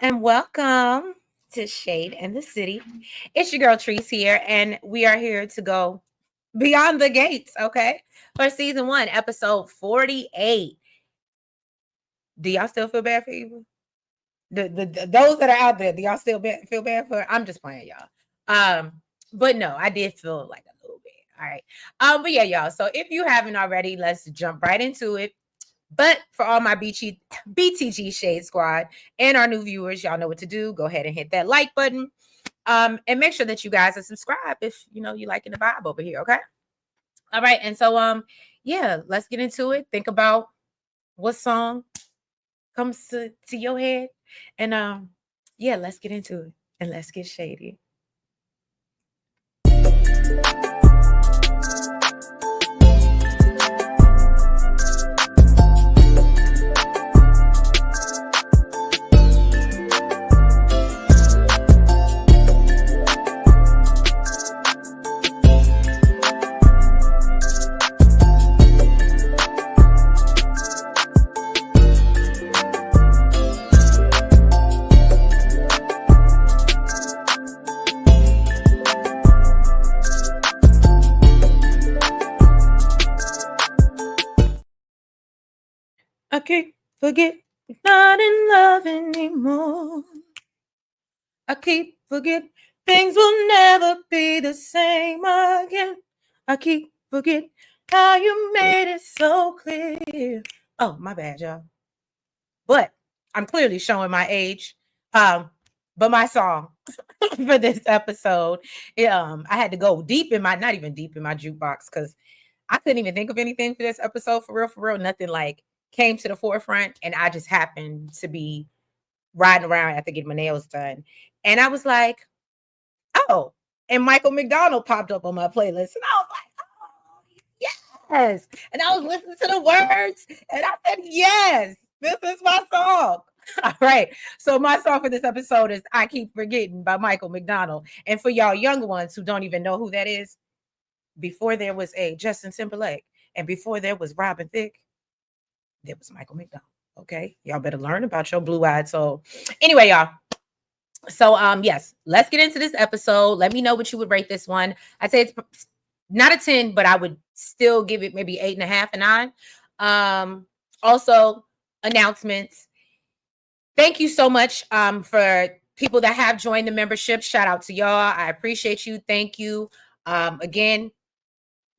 and welcome to Shadeinthecity. It's your girl Treese here, and we are here to go beyond the gates, okay? For season 1, episode 48. Do y'all still feel bad for Eva? Those that are out there, do y'all still feel bad for her? I'm just playing, y'all. But no, I did feel like a little bit. All right. But yeah, y'all. So if you haven't already, let's jump right into it. But for all my BTG Shade Squad and our new viewers, y'all know what to do. Go ahead and hit that like button. And make sure that you guys are subscribed if you liking the vibe over here. Okay. All right. And so yeah, let's get into it. Think about what song comes to your head. And yeah, let's get into it and let's get shady. I can't forget you're not in love anymore. I keep forget things will never be the same again. I keep forget how you made it so clear. Oh, my bad, y'all. But I'm clearly showing my age. But my song for this episode, I had to go deep in my, not even deep in my jukebox, because I couldn't even think of anything for this episode for real. Nothing like came to the forefront, and I just happened to be riding around after getting my nails done. And I was like, oh, and Michael McDonald popped up on my playlist. And I was like, oh, yes. And I was listening to the words, and I said, yes, this is my song. All right. So my song for this episode is I Keep Forgetting by Michael McDonald. And for y'all younger ones who don't even know who that is, before there was a Justin Timberlake and before there was Robin Thicke, there was Michael McDonald. Okay. Y'all better learn about your blue-eyed soul. Anyway, y'all. So yes, let's get into this episode. Let me know what you would rate this one. I'd say it's not a 10, but I would still give it maybe 8.5 and 9. Also, announcements. Thank you so much for people that have joined the membership. Shout out to y'all. I appreciate you. Thank you. Again,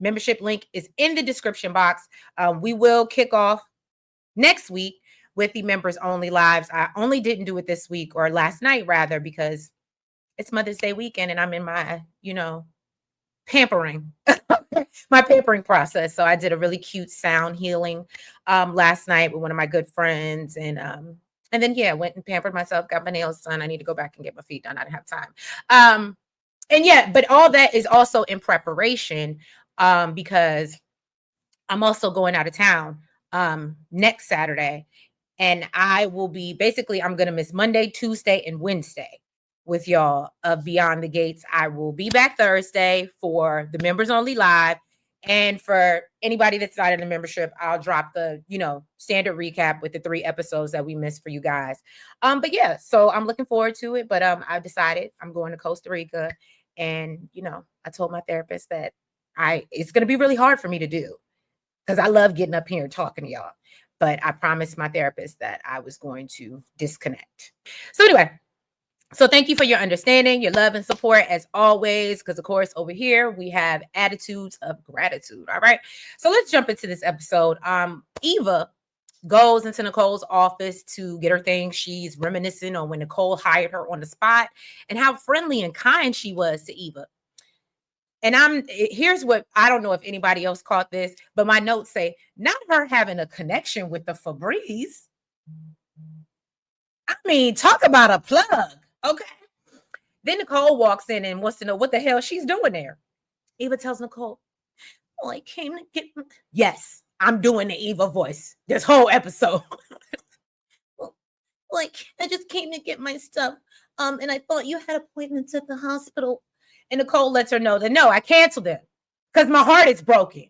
membership link is in the description box. We will kick off next week with the members only lives. I only didn't do it this week, or last night rather, because it's Mother's Day weekend and I'm in my, pampering, my pampering process. So I did a really cute sound healing last night with one of my good friends. And then, yeah, went and pampered myself, got my nails done. I need to go back and get my feet done. I didn't have time. And yeah, but all that is also in preparation because I'm also going out of town next Saturday. And I will be I'm going to miss Monday, Tuesday, and Wednesday with y'all of Beyond the Gates. I will be back Thursday for the members only live. And for anybody that's not in the membership, I'll drop the, standard recap with the 3 episodes that we missed for you guys. But yeah, so I'm looking forward to it. But I've decided I'm going to Costa Rica. And, I told my therapist that it's going to be really hard for me to do because I love getting up here and talking to y'all. But I promised my therapist that I was going to disconnect. So anyway, so thank you for your understanding, your love and support as always, because of course over here we have attitudes of gratitude. All right. So let's jump into this episode. Eva goes into Nicole's office to get her things. She's reminiscing on when Nicole hired her on the spot and how friendly and kind she was to Eva. And here's what, I don't know if anybody else caught this, but my notes say, not her having a connection with the Febreze. I mean, talk about a plug. Okay. Then Nicole walks in and wants to know what the hell she's doing there. Eva tells Nicole, well, I came to get, yes, I'm doing the Eva voice this whole episode. I just came to get my stuff. And I thought you had appointments at the hospital. And Nicole lets her know that, no, I canceled it because my heart is broken.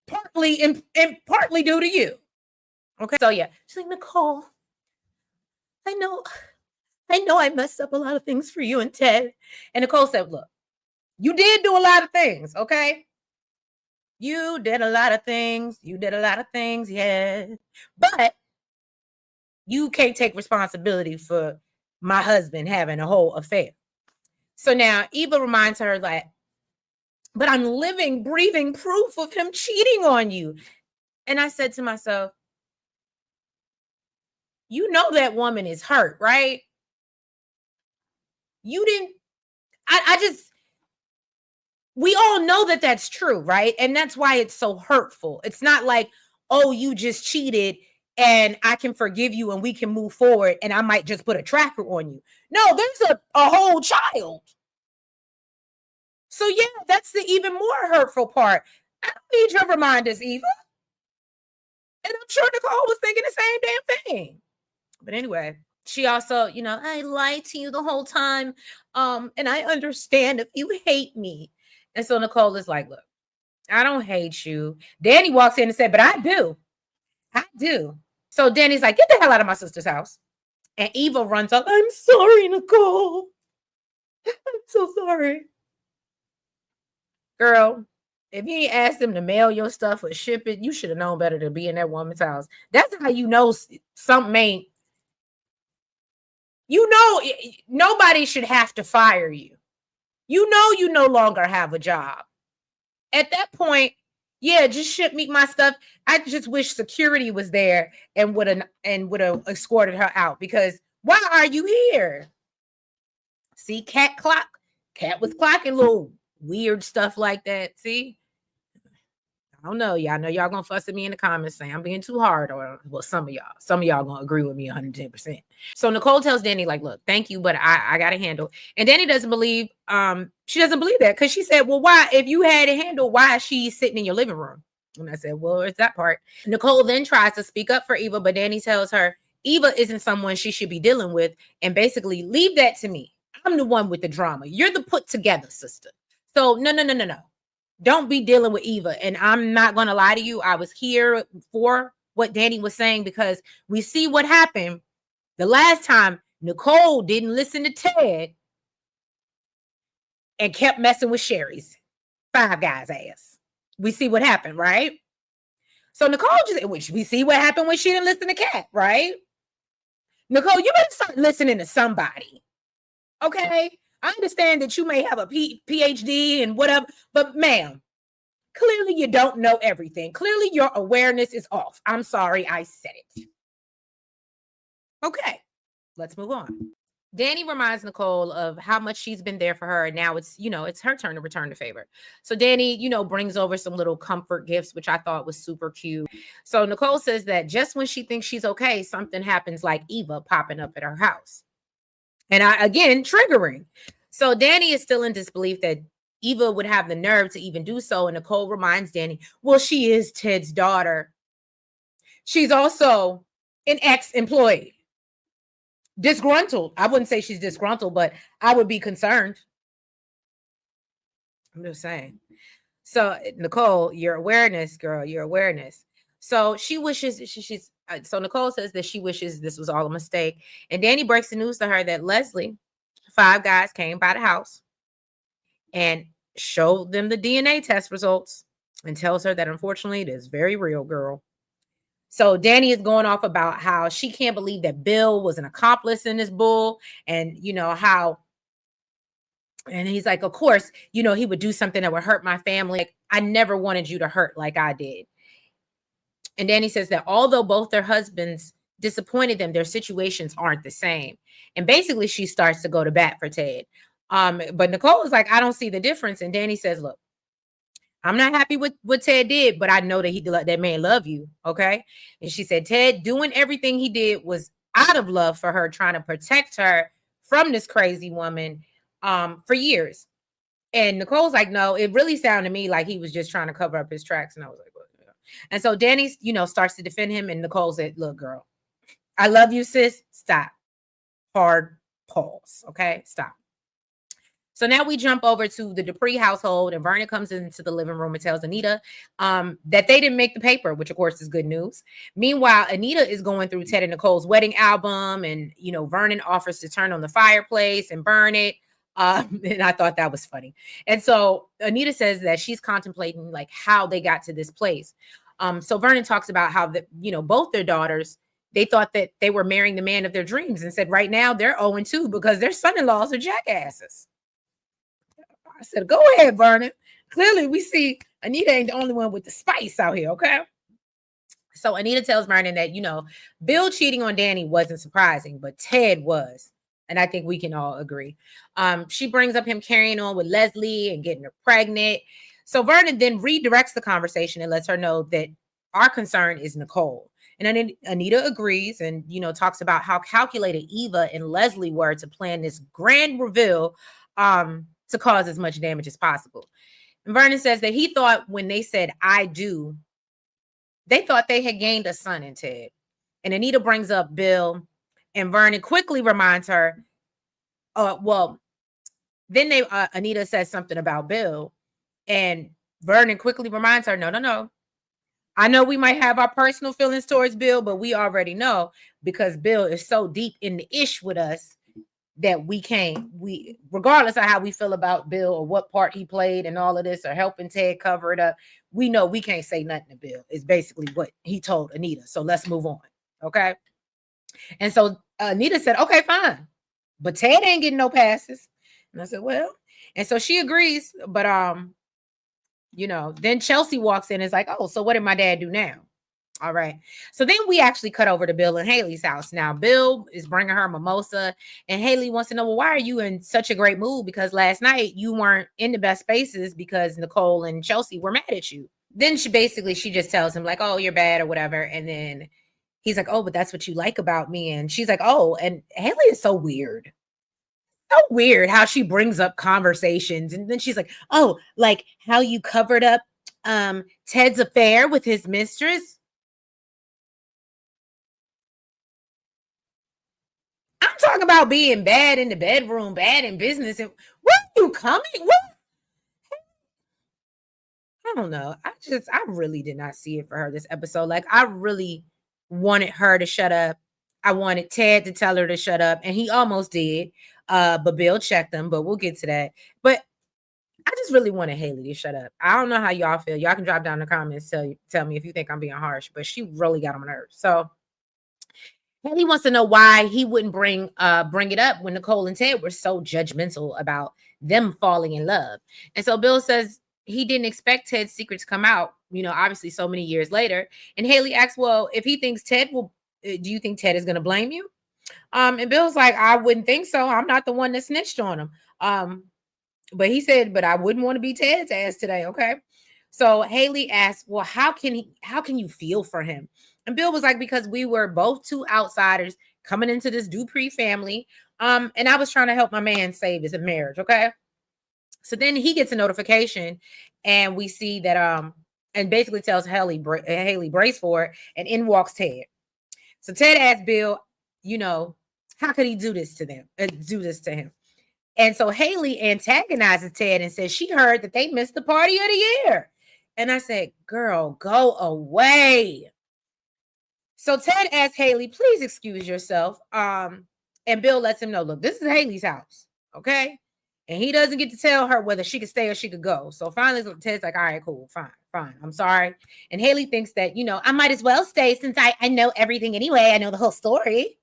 Partly and partly due to you. Okay. So yeah, she's like, Nicole, I know I messed up a lot of things for you and Ted. And Nicole said, look, you did do a lot of things, okay? You did a lot of things. You did a lot of things, yeah. But you can't take responsibility for my husband having a whole affair. So now Eva reminds her that, but I'm living, breathing proof of him cheating on you. And I said to myself, you know that woman is hurt, right? You didn't, I just, we all know that that's true, right? And that's why it's so hurtful. It's not like, oh, you just cheated and I can forgive you and we can move forward and I might just put a tracker on you. No, there's a whole child. So yeah, that's the even more hurtful part. I don't need your reminders, Eva. And I'm sure Nicole was thinking the same damn thing. But anyway, she also, I lied to you the whole time. And I understand if you hate me. And so Nicole is like, look, I don't hate you. Danny walks in and said, but I do. I do. So Danny's like, get the hell out of my sister's house. And Eva runs up. I'm sorry, Nicole. I'm so sorry. Girl, if you ain't asked them to mail your stuff or ship it, you should have known better to be in that woman's house. That's how you know something ain't. Nobody should have to fire you. You no longer have a job. At that point, yeah, just ship me my stuff. I just wish security was there and would have escorted her out, because why are you here? See, Cat was clocking little weird stuff like that. See, I don't know. Y'all know y'all gonna fuss at me in the comments saying I'm being too hard, or well, some of y'all gonna agree with me 110%. So Nicole tells Danny, like, look, thank you, but I got a handle. And Danny doesn't believe, she doesn't believe that, because she said, well, why, if you had a handle, why is she sitting in your living room? And I said, well, it's that part. Nicole then tries to speak up for Eva, but Danny tells her Eva isn't someone she should be dealing with, and basically leave that to me. I'm the one with the drama. You're the put together sister. So no. Don't be dealing with Eva. And I'm not going to lie to you. I was here for what Danny was saying, because we see what happened the last time. Nicole didn't listen to Ted and kept messing with Sherry's Five Guys ass. We see what happened, right? So Nicole we see what happened when she didn't listen to Kat, right? Nicole, you better start listening to somebody. Okay? I understand that you may have a PhD and whatever, but ma'am, clearly you don't know everything. Clearly your awareness is off. I'm sorry I said it. Okay, let's move on. Danny reminds Nicole of how much she's been there for her, and now it's her turn to return the favor. So Danny, brings over some little comfort gifts, which I thought was super cute. So Nicole says that just when she thinks she's okay, something happens, like Eva popping up at her house. And again, triggering. So Danny is still in disbelief that Eva would have the nerve to even do so. And Nicole reminds Danny, well, she is Ted's daughter. She's also an ex-employee. Disgruntled. I wouldn't say she's disgruntled, but I would be concerned. I'm just saying. So Nicole, your awareness, girl, your awareness. So she wishes so Nicole says that she wishes this was all a mistake. And Danny breaks the news to her that Leslie, Five Guys, came by the house and showed them the DNA test results and tells her that unfortunately it is very real, girl. So Danny is going off about how she can't believe that Bill was an accomplice in this bull, and how, and he's like, of course, he would do something that would hurt my family. Like, I never wanted you to hurt like I did. And Danny says that although both their husbands disappointed them, their situations aren't the same. And basically she starts to go to bat for Ted. But Nicole is like, I don't see the difference. And Danny says, look, I'm not happy with what Ted did, but I know that that man love you. Okay. And she said, Ted doing everything he did was out of love for her, trying to protect her from this crazy woman for years. And Nicole's like, no, it really sounded to me like he was just trying to cover up his tracks. And I was like, well, yeah. And so Danny, starts to defend him. And Nicole said, look, girl, I love you, sis. Stop. Hard pause. Okay. Stop. So now we jump over to the Dupre household, and Vernon comes into the living room and tells Anita that they didn't make the paper, which of course is good news. Meanwhile, Anita is going through Ted and Nicole's wedding album, and Vernon offers to turn on the fireplace and burn it. And I thought that was funny. And so Anita says that she's contemplating like how they got to this place. So Vernon talks about how both their daughters, they thought that they were marrying the man of their dreams, and said right now they're 0-2 because their son-in-laws are jackasses. I said, go ahead, Vernon. Clearly, we see Anita ain't the only one with the spice out here, okay? So Anita tells Vernon that, Bill cheating on Danny wasn't surprising, but Ted was. And I think we can all agree. She brings up him carrying on with Leslie and getting her pregnant. So Vernon then redirects the conversation and lets her know that our concern is Nicole. And then Anita agrees and, talks about how calculated Eva and Leslie were to plan this grand reveal to cause as much damage as possible. And Vernon says that he thought when they said, I do, they thought they had gained a son in Ted. And Anita brings up Bill, and Vernon quickly reminds her, then Anita says something about Bill, and Vernon quickly reminds her, no. I know we might have our personal feelings towards Bill, but we already know because Bill is so deep in the ish with us that we regardless of how we feel about Bill or what part he played and all of this or helping Ted cover it up, we know we can't say nothing to Bill. Is basically what he told Anita. So let's move on. Okay. And so Anita said, okay, fine. But Ted ain't getting no passes. And I said, well, and so she agrees. But then Chelsea walks in and is like, oh, so what did my dad do now? All right. So then we actually cut over to Bill and Haley's house. Now, Bill is bringing her mimosa, and Haley wants to know, well, why are you in such a great mood? Because last night you weren't in the best spaces because Nicole and Chelsea were mad at you. Then she just tells him like, oh, you're bad or whatever. And then he's like, oh, but that's what you like about me. And she's like, oh, and Haley is so weird. So weird how she brings up conversations. And then she's like, oh, like how you covered up Ted's affair with his mistress. I'm talking about being bad in the bedroom, bad in business. And where are you coming? What? I don't know. I really did not see it for her this episode. Like, I really wanted her to shut up. I wanted Ted to tell her to shut up, and he almost did. But Bill checked him, but we'll get to that. But I just really wanted Haley to shut up. I don't know how y'all feel. Y'all can drop down in the comments, tell me if you think I'm being harsh, but she really got on my nerves. So Haley wants to know why he wouldn't bring it up when Nicole and Ted were so judgmental about them falling in love. And so Bill says he didn't expect Ted's secret to come out, obviously so many years later. And Haley asks, well, if he thinks Ted will, do you think Ted is going to blame you? And Bill's like, I wouldn't think so. I'm not the one that snitched on him. But he said, but I wouldn't want to be Ted's ass today. Okay. So Haley asked, well, how can you feel for him? And Bill was like, because we were both two outsiders coming into this Dupre family. And I was trying to help my man save his marriage. Okay. So then he gets a notification and we see that, and basically tells Haley brace for it, and in walks Ted. So Ted asked Bill, how could he do this to him? And so Haley antagonizes Ted and says she heard that they missed the party of the year. And I said, girl, go away. So Ted asks Haley, please excuse yourself. And Bill lets him know, look, this is Haley's house. Okay. And he doesn't get to tell her whether she could stay or she could go. So finally, Ted's like, all right, cool, fine. I'm sorry. And Haley thinks that, I might as well stay since I know everything anyway. I know the whole story.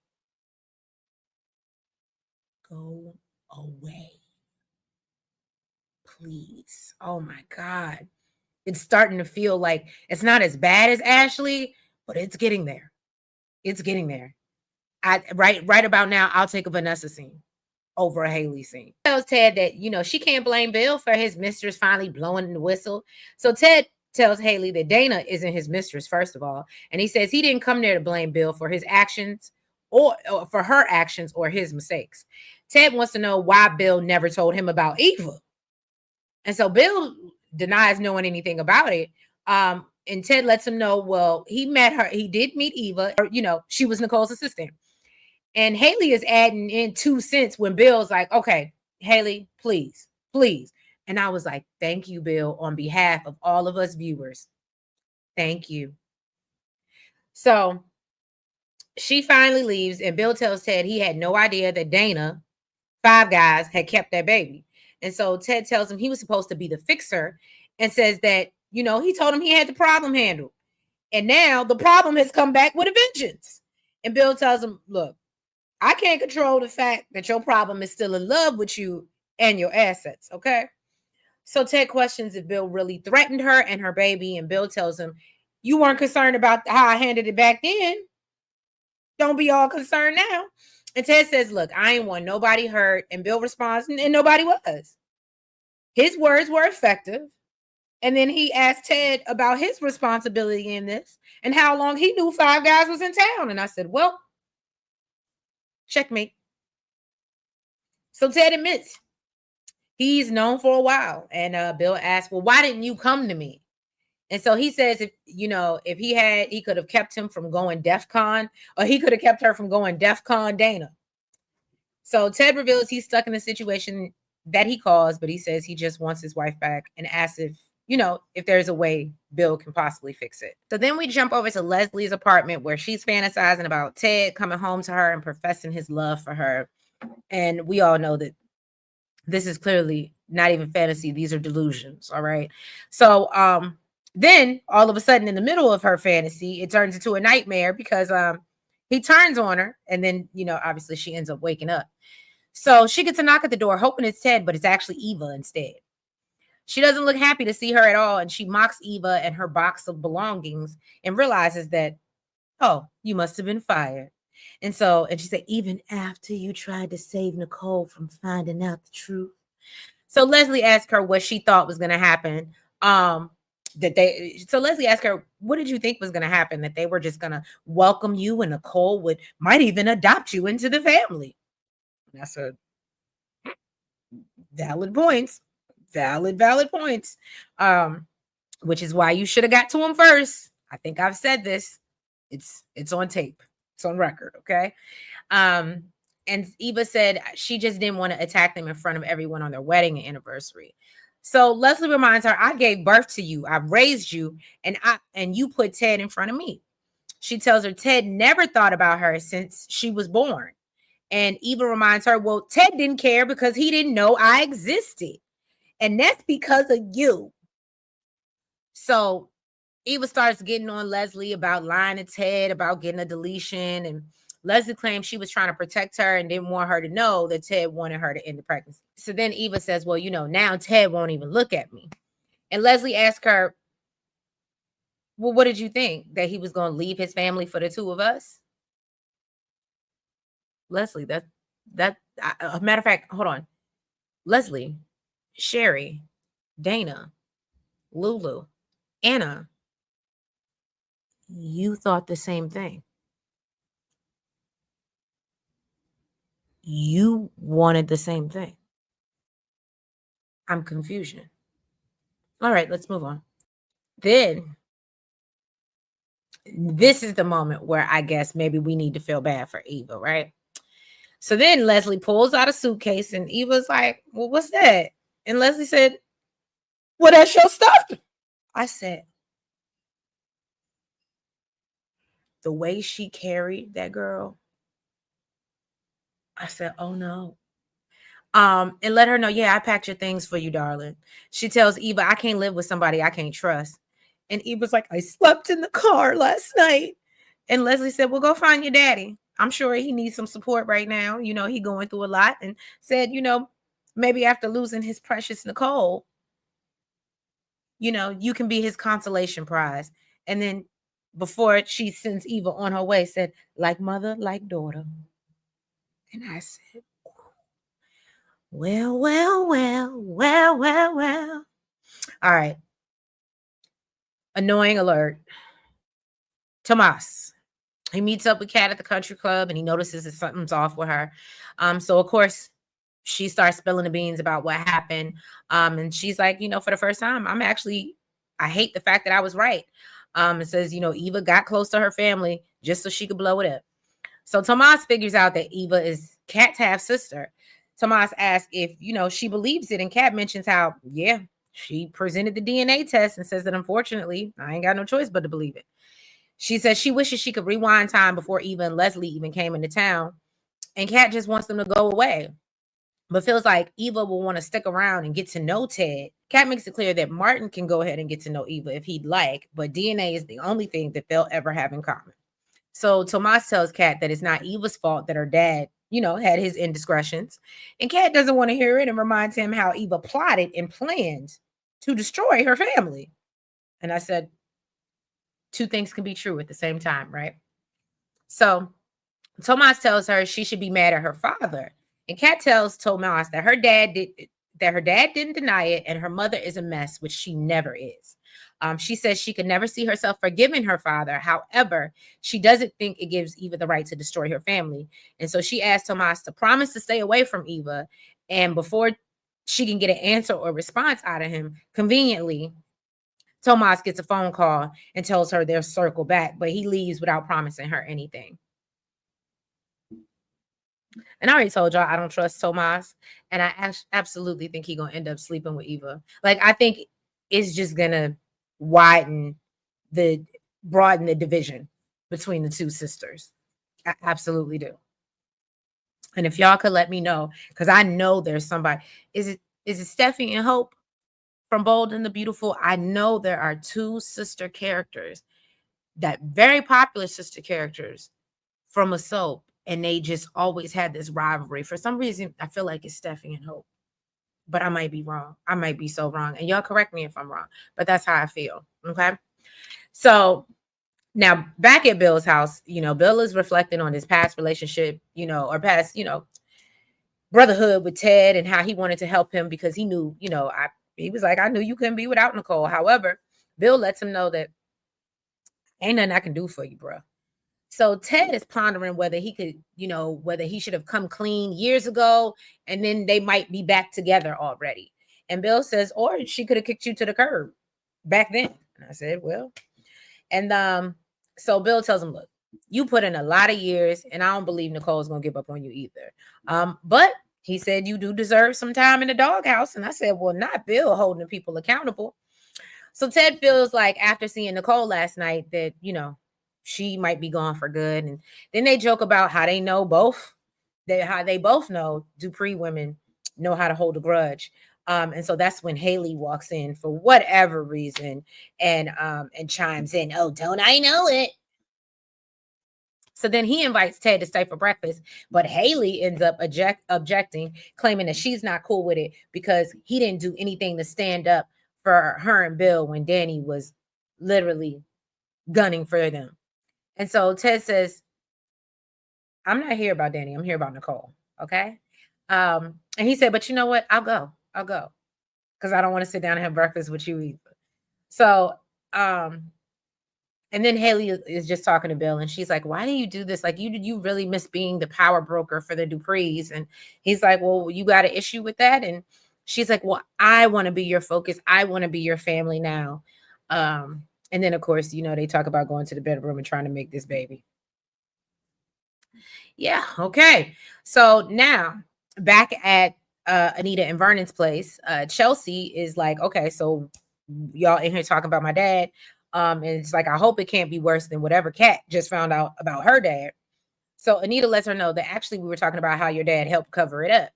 Go away. Please. Oh my God. It's starting to feel like it's not as bad as Ashley, but it's getting there. It's getting there. Right about now, I'll take a Vanessa scene over a Haley scene. Tells Ted that, she can't blame Bill for his mistress finally blowing the whistle. So Ted tells Haley that Dana isn't his mistress, first of all. And he says he didn't come there to blame Bill for his actions or for her actions or his mistakes. Ted wants to know why Bill never told him about Eva. And so Bill denies knowing anything about it. And Ted lets him know, well, he met her. He did meet Eva. She was Nicole's assistant. And Haley is adding in 2 cents when Bill's like, okay, Haley, please, please. And I was like, thank you, Bill, on behalf of all of us viewers. Thank you. So she finally leaves, and Bill tells Ted he had no idea that Dana, Five Guys, had kept that baby. And so Ted tells him he was supposed to be the fixer and says that, he told him he had the problem handled. And now the problem has come back with a vengeance. And Bill tells him, look, I can't control the fact that your problem is still in love with you and your assets, okay? So Ted questions if Bill really threatened her and her baby, and Bill tells him, you weren't concerned about how I handled it back then. Don't be all concerned now. And Ted says, look, I ain't want nobody hurt. And Bill responds, and nobody was. His words were effective. And then he asked Ted about his responsibility in this and how long he knew Five Guys was in town. And I said, well, checkmate. So Ted admits he's known for a while. And Bill asked, well, why didn't you come to me? And so he says, if he could have kept him from going DEF CON, or he could have kept her from going DEF CON Dana. So Ted reveals he's stuck in a situation that he caused, but he says he just wants his wife back and asks if there's a way Bill can possibly fix it. So then we jump over to Leslie's apartment, where she's fantasizing about Ted coming home to her and professing his love for her. And we all know that this is clearly not even fantasy. These are delusions. All right. So then all of a sudden, in the middle of her fantasy, it turns into a nightmare because he turns on her, and then, obviously she ends up waking up. So she gets a knock at the door, hoping it's Ted, but it's actually Eva instead. She doesn't look happy to see her at all, and she mocks Eva and her box of belongings and realizes that, oh, you must have been fired. And she said, even after you tried to save Nicole from finding out the truth. So Leslie asked her what she thought was going to happen. So Leslie asked her, what did you think was going to happen? That they were just going to welcome you and Nicole might even adopt you into the family. That's a valid points. Valid points. Which is why you should have got to him first. I think I've said this. It's on tape. It's on record. Okay. And Eva said she just didn't want to attack them in front of everyone on their wedding anniversary. So Leslie reminds her, I gave birth to you. I raised you, and you put Ted in front of me. She tells her Ted never thought about her since she was born. And Eva reminds her, well, Ted didn't care because he didn't know I existed. And that's because of you. So Eva starts getting on Leslie about lying to Ted, about getting a deletion. And Leslie claims she was trying to protect her and didn't want her to know that Ted wanted her to end the pregnancy. So then Eva says, well, now Ted won't even look at me. And Leslie asks her, well, what did you think? That he was going to leave his family for the two of us? Leslie, a matter of fact, hold on. Leslie, Sherry, Dana, Lulu, Anna, you thought the same thing. You wanted the same thing. I'm confusion. All right, let's move on. Then this is the moment where I guess maybe we need to feel bad for Eva, right? So then Leslie pulls out a suitcase, and Eva's like, well, what's that? And Leslie said, well, that's your stuff. I said, the way she carried that girl, I said, oh no. And let her know, yeah, I packed your things for you, darling. She tells Eva, I can't live with somebody I can't trust. And Eva's like, I slept in the car last night. And Leslie said, well, go find your daddy. I'm sure he needs some support right now. He going through a lot. And said, maybe after losing his precious Nicole, you can be his consolation prize. And then before she sends Eva on her way, said, like mother, like daughter. And I said, well. All right. Annoying alert. Tomas. He meets up with Kat at the country club, and he notices that something's off with her. So of course she starts spilling the beans about what happened. And she's like, for the first time, I hate the fact that I was right. It says, Eva got close to her family just so she could blow it up. So Tomas figures out that Eva is Kat's half sister. Tomas asks if, she believes it. And Kat mentions how, yeah, she presented the DNA test and says that unfortunately, I ain't got no choice but to believe it. She says she wishes she could rewind time before Eva and Leslie even came into town. And Kat just wants them to go away, but feels like Eva will want to stick around and get to know Ted. Kat makes it clear that Martin can go ahead and get to know Eva if he'd like, but DNA is the only thing that they'll ever have in common. So Tomas tells Kat that it's not Eva's fault that her dad, had his indiscretions. And Kat doesn't want to hear it and reminds him how Eva plotted and planned to destroy her family. And I said, two things can be true at the same time, right? So Tomas tells her she should be mad at her father. And Kat tells Tomas that her dad didn't deny it and her mother is a mess, which she never is. She says she could never see herself forgiving her father. However, she doesn't think it gives Eva the right to destroy her family. And so she asked Tomas to promise to stay away from Eva. And before she can get an answer or response out of him, conveniently, Tomas gets a phone call and tells her they'll circle back, but he leaves without promising her anything. And I already told y'all I don't trust Tomas, and I absolutely think he's gonna end up sleeping with Eva. Like, I think it's just gonna broaden the division between the two sisters. I absolutely do. And if y'all could let me know, because I know there's somebody. Is it Steffi and Hope from Bold and the Beautiful? I know there are two sister characters, that very popular sister characters from a soap, and they just always had this rivalry. For some reason, I feel like it's Steffi and Hope, but I might be wrong. I might be so wrong, and y'all correct me if I'm wrong, but that's how I feel. Okay. So now back at Bill's house, Bill is reflecting on his past relationship, or past, brotherhood with Ted, and how he wanted to help him because he knew, he was like, I knew you couldn't be without Nicole. However, Bill lets him know that ain't nothing I can do for you, bro. So Ted is pondering whether he could, whether he should have come clean years ago, and then they might be back together already. And Bill says, or she could have kicked you to the curb back then. And I said, well, and so Bill tells him, look, you put in a lot of years, and I don't believe Nicole's gonna give up on you either. But he said you do deserve some time in the doghouse. And I said, well, not Bill holding people accountable. So Ted feels like after seeing Nicole last night that, she might be gone for good. And then they joke about how they know both, how they both know Dupre women know how to hold a grudge. And so that's when Haley walks in for whatever reason and chimes in, oh, don't I know it? So then he invites Ted to stay for breakfast, but Haley ends up objecting, claiming that she's not cool with it because he didn't do anything to stand up for her and Bill when Danny was literally gunning for them. And so Ted says, I'm not here about Danny. I'm here about Nicole. Okay. And he said, but you know what? I'll go. Because I don't want to sit down and have breakfast with you either. So, and then Haley is just talking to Bill, and she's like, why do you do this? Like, you really miss being the power broker for the Duprees. And he's like, well, you got an issue with that? And she's like, well, I want to be your focus. I want to be your family now. And then, of course, they talk about going to the bedroom and trying to make this baby. Yeah. Okay. So now back at Anita and Vernon's place, Chelsea is like, okay, so y'all in here talking about my dad. And it's like, I hope it can't be worse than whatever Kat just found out about her dad. So Anita lets her know that actually we were talking about how your dad helped cover it up.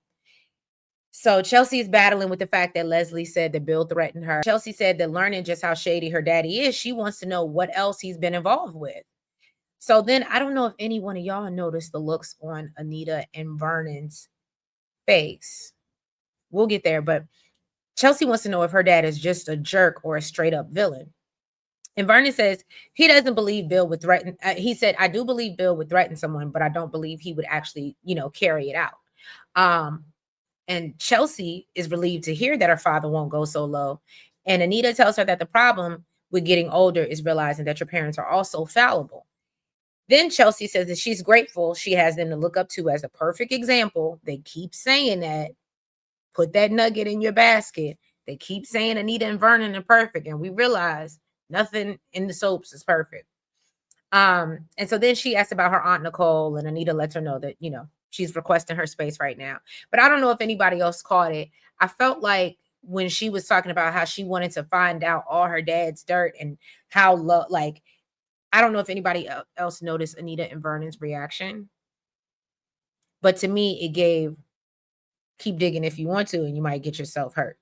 So Chelsea is battling with the fact that Leslie said that Bill threatened her. Chelsea said that learning just how shady her daddy is, she wants to know what else he's been involved with. So then I don't know if any one of y'all noticed the looks on Anita and Vernon's face. We'll get there, but Chelsea wants to know if her dad is just a jerk or a straight up villain. And Vernon says he doesn't believe Bill would threaten. He said, I do believe Bill would threaten someone, but I don't believe he would actually, carry it out. And Chelsea is relieved to hear that her father won't go so low. And Anita tells her that the problem with getting older is realizing that your parents are also fallible. Then Chelsea says that she's grateful she has them to look up to as a perfect example. They keep saying that. Put that nugget in your basket. They keep saying Anita and Vernon are perfect. And we realize nothing in the soaps is perfect. And so then she asks about her Aunt Nicole, and Anita lets her know that, she's requesting her space right now. But I don't know if anybody else caught it. I felt like when she was talking about how she wanted to find out all her dad's dirt and how like, I don't know if anybody else noticed Anita and Vernon's reaction, but to me it gave, keep digging if you want to and you might get yourself hurt.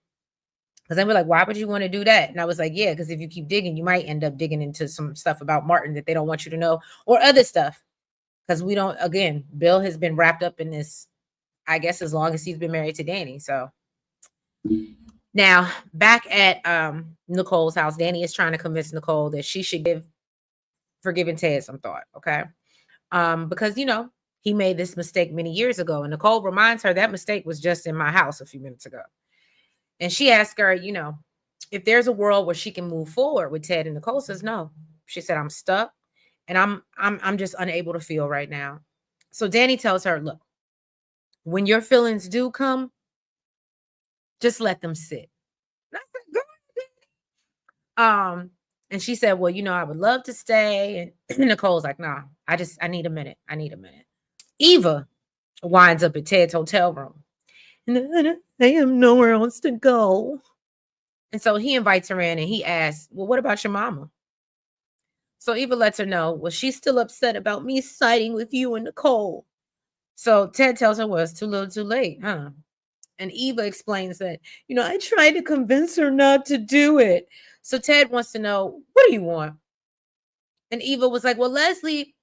Because they were like, why would you want to do that? And I was like, yeah, because if you keep digging, you might end up digging into some stuff about Martin that they don't want you to know, or other stuff. Because we don't, again, Bill has been wrapped up in this, I guess, as long as he's been married to Danny. So now back at Nicole's house, Danny is trying to convince Nicole that she should give forgiving Ted some thought. Okay. Because, you know, he made this mistake many years ago. And Nicole reminds her that mistake was just in my house a few minutes ago. And she asked her, you know, if there's a world where she can move forward with Ted, and Nicole says no. She said, I'm stuck and I'm just unable to feel right now. So Danny tells her, look, when your feelings do come, just let them sit. And I said, go. And she said, well, you know, I would love to stay. And Nicole's like, nah, I need a minute. I need a minute. Eva winds up at Ted's hotel room. And I have nowhere else to go. And so he invites her in and he asks, well, what about your mama? So Eva lets her know, well, she's still upset about me siding with you and Nicole. So Ted tells her, well, it's too little too late, huh? And Eva explains that, you know, I tried to convince her not to do it. So Ted wants to know, what do you want? And Eva was like, well, Leslie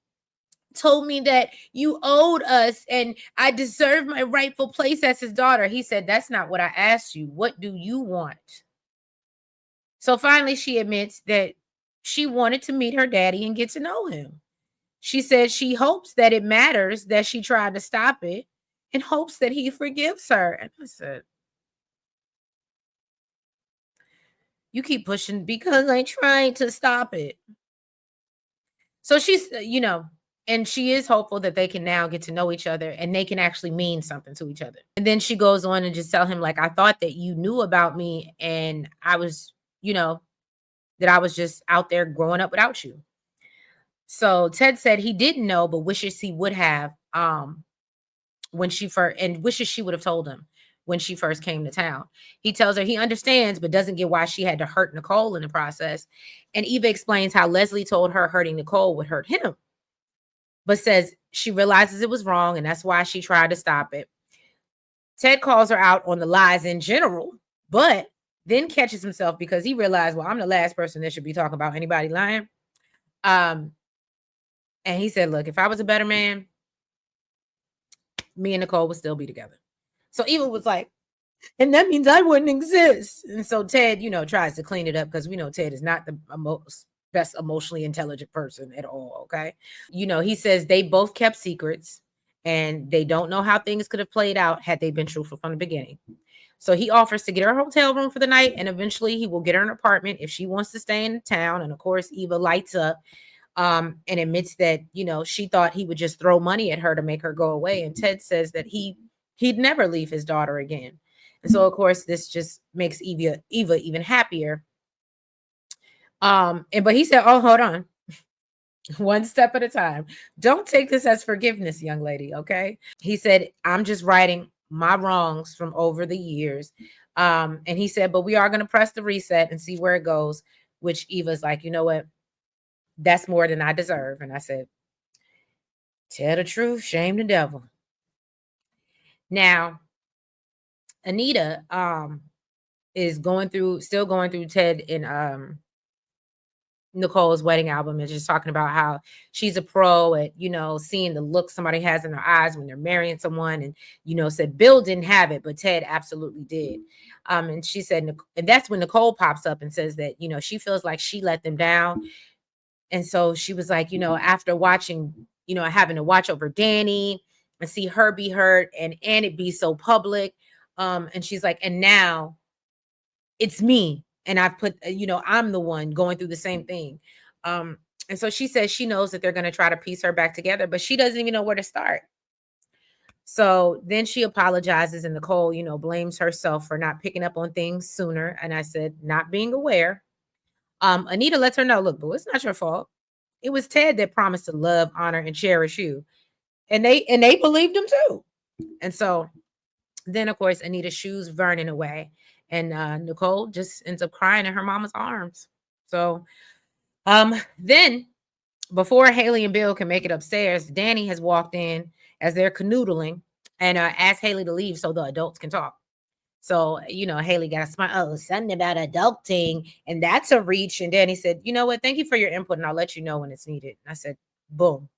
told me that you owed us and I deserve my rightful place as his daughter. He said, that's not what I asked you. What do you want? So finally, she admits that she wanted to meet her daddy and get to know him. She said she hopes that it matters that she tried to stop it and hopes that he forgives her. And I said, you keep pushing because I tried to stop it. So she's, you know, and she is hopeful that they can now get to know each other and they can actually mean something to each other. And then she goes on and just tell him, like, I thought that you knew about me and I was, you know, that I was just out there growing up without you. So Ted said he didn't know, but wishes he would have when she first, and wishes she would have told him when she first came to town. He tells her he understands, but doesn't get why she had to hurt Nicole in the process. And Eva explains how Leslie told her hurting Nicole would hurt him, but says she realizes it was wrong and that's why she tried to stop it. Ted calls her out on the lies in general, but then catches himself because he realized, well, I'm the last person that should be talking about anybody lying. And he said, look, if I was a better man, me and Nicole would still be together. So Eva was like, and that means I wouldn't exist. And so Ted, you know, tries to clean it up because we know Ted is not the most best emotionally intelligent person at all. Okay. You know, he says they both kept secrets and they don't know how things could have played out had they been truthful from the beginning. So he offers to get her a hotel room for the night and eventually he will get her an apartment if she wants to stay in town. And of course, Eva lights up and admits that, you know, she thought he would just throw money at her to make her go away. And Ted says that he'd never leave his daughter again. And so, of course, this just makes Eva even happier. But he said, oh, hold on. One step at a time. Don't take this as forgiveness, young lady. Okay. He said, I'm just righting my wrongs from over the years. And he said, but we are going to press the reset and see where it goes, which Eva's like, you know what? That's more than I deserve. And I said, tell the truth, shame the devil. Now, Anita is still going through Ted and Nicole's wedding album and just talking about how she's a pro at, you know, seeing the look somebody has in their eyes when they're marrying someone. And, you know, said Bill didn't have it, but Ted absolutely did. And she said, and that's when Nicole pops up and says that, you know, she feels like she let them down. And so she was like, you know, after watching, you know, having to watch over Danny and see her be hurt and it be so public. And she's like, and now it's me. And I've put, you know, I'm the one going through the same thing. And so she says she knows that they're going to try to piece her back together, but she doesn't even know where to start. So then she apologizes and Nicole, you know, blames herself for not picking up on things sooner. And I said, not being aware. Anita lets her know, look, boo, it's not your fault. It was Ted that promised to love, honor, and cherish you. And they believed him too. And so then of course Anita shoos Vernon away. And Nicole just ends up crying in her mama's arms. So then before Haley and Bill can make it upstairs, Danny has walked in as they're canoodling and asked Haley to leave so the adults can talk. So, Haley got a smile. Oh, something about adulting. And that's a reach. And Danny said, you know what? Thank you for your input. And I'll let you know when it's needed. And I said, boom,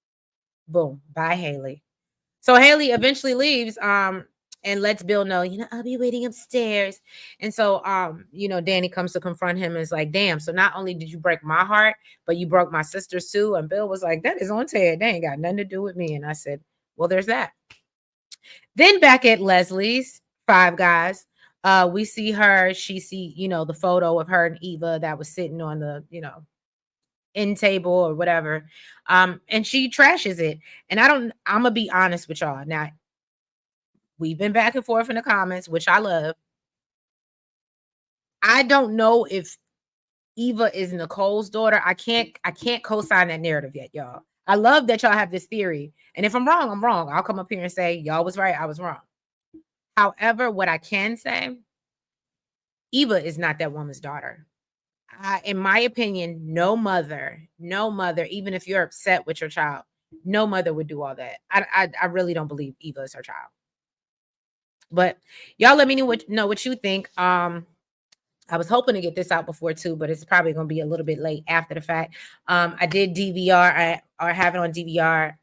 boom. Bye, Haley. So Haley eventually leaves and lets Bill know, I'll be waiting upstairs. And so Danny comes to confront him and is like, damn, so not only did you break my heart, but you broke my sister's too. And Bill was like, that is on Ted. They ain't got nothing to do with me. And I said, well, there's that. Then back at Leslie's Five Guys, we see her. She see, the photo of her and Eva that was sitting on the, end table or whatever. And she trashes it. And I'm gonna be honest with y'all. Now, we've been back and forth in the comments, which I love. I don't know if Eva is Nicole's daughter. I can't co-sign that narrative yet, y'all. I love that y'all have this theory. And if I'm wrong, I'm wrong. I'll come up here and say, y'all was right, I was wrong. However, what I can say, Eva is not that woman's daughter. In my opinion, no mother, even if you're upset with your child, no mother would do all that. I really don't believe Eva is her child. But y'all let me know what you think. I was hoping to get this out before 2, but it's probably going to be a little bit late after the fact. I did DVR. I have it on DVR.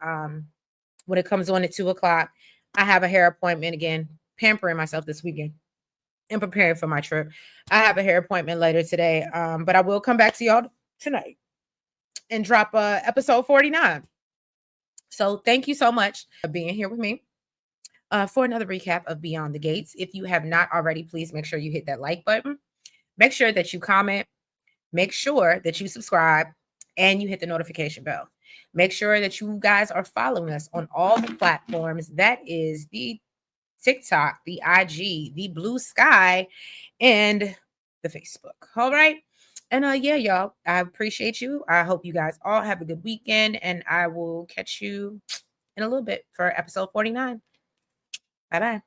When it comes on at 2:00, I have a hair appointment again, pampering myself this weekend and preparing for my trip. I have a hair appointment later today, but I will come back to y'all tonight and drop episode 49. So thank you so much for being here with me for another recap of Beyond the Gates. If you have not already, please make sure you hit that like button. Make sure that you comment. Make sure that you subscribe and you hit the notification bell. Make sure that you guys are following us on all the platforms. That is the TikTok, the IG, the Blue Sky, and the Facebook. All right. And yeah, y'all, I appreciate you. I hope you guys all have a good weekend, and I will catch you in a little bit for episode 49. Bye-bye.